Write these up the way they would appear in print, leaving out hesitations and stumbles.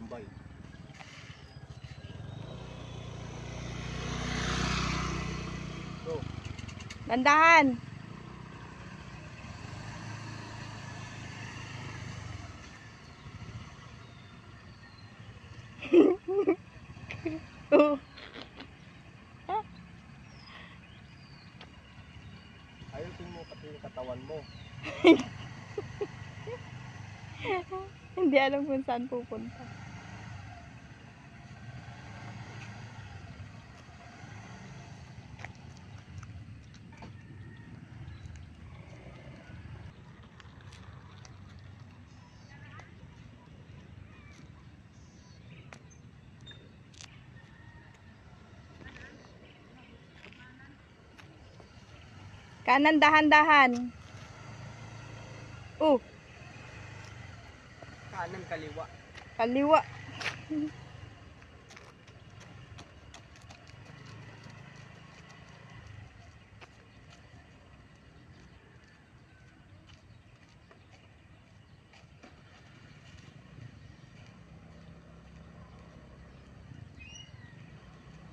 tambay. So, Dandahan. Oh. ayusin mo pati yung katawan mo. Hindi alam kung saan pupunta. Kanan, dahan-dahan. Oh, Kanan, kaliwa. kaliwa.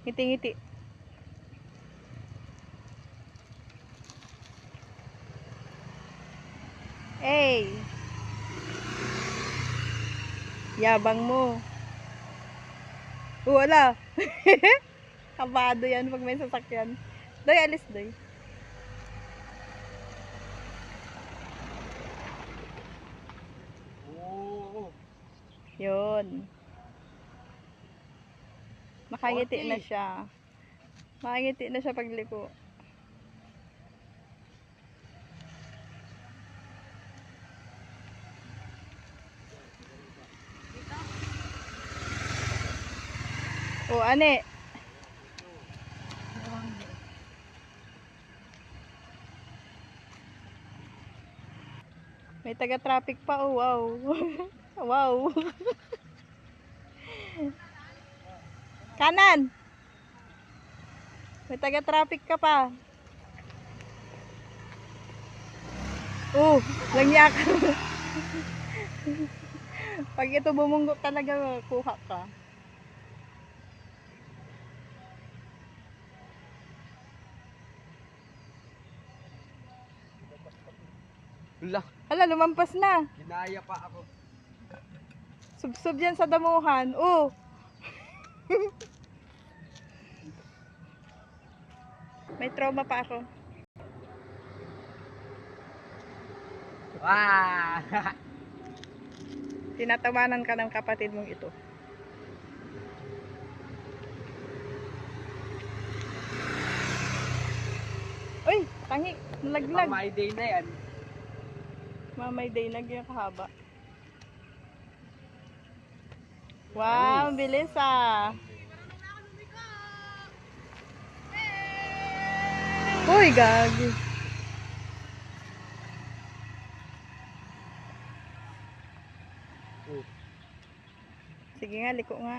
Ngiti-ngiti. Hey. Yabang mo. Wala. Kabado yan pag may sasakyan. Doy, alis doy. Oo. Yun. Makangiti na siya. Makangiti na siya pagliko. O, ane. May taga-traffic pa. Oh, wow. Wow. Kanan. May taga-traffic ka pa. Oh, langyak. Pag ito bumunggok talaga, kuha ka. Hala, Hala, lumampas na. ginaya pa ako. Subsob yan sa damuhan. Oh. May trauma pa ako. Wah! Tinatawanan ka ng kapatid mong ito. Uy, tangi. Nalaglag. My day na yan. Mamay day, nagyan kahaba. Wow, Nice. bilis ah. Uy, gagi. Oh. Sige nga, liko nga.